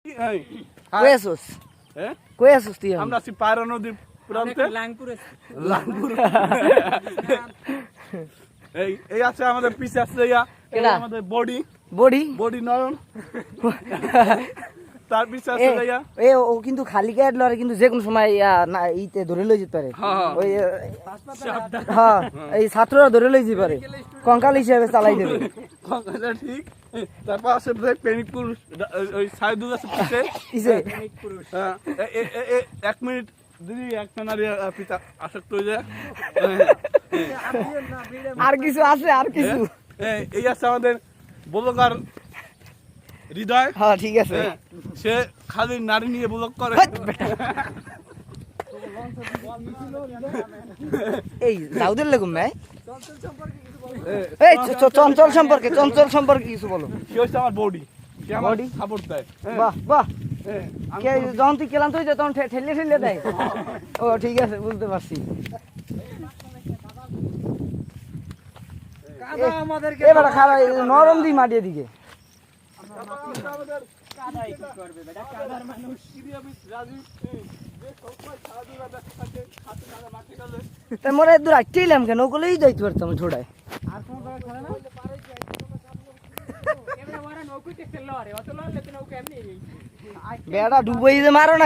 কই আছস কই আছস তুই আমরা আছি পায়রা নদীর প্রান্তে লাংপুর এই আছে আমাদের পিছে আছে আমাদের বডি নয়ন তার পিছে আছে ও কিন্তু খালি গায়ের লড়াই কিন্তু যে কোনো সময় ইতে ধরে লই যেতে পারে ওই হ্যাঁ এই ছাত্ররা ধরে লই যেতে পারে কঙ্কাল হিসেবে চালাই দেবে ঠিক তারপর আছে প্রেমিক পুরুষ ওই সাইদুল আছে পিছে 1 মিনিট দিদি একটা নারী পিতা আসক্ত হয়ে যায় আর কিছু আছে আর কিছু এই আছে আমাদের ব্লগার হৃদয় হ্যাঁ ঠিক আছে সে খালি নারী নিয়ে ব্লগ করে এই দাউদের লাগুম ভাই এই চঞ্চল সম্পর্কে কিছু বলো কি হচ্ছে আমার বডি কি আমার সাপোর্ট দেয় বাহ বাহ কে যখন তুই ক্লান্ত হয়ে যায় তখন ঠেলে দেয় ও ঠিক আছে বুঝতে পারছি এবার খারাপ নরম দিই মাটির দিকে মোরা দূর আটকেইলাম কেন ওগুলোই যাইতে পারতাম ছোড়ায় বেড়া ডুবাই যে মারো না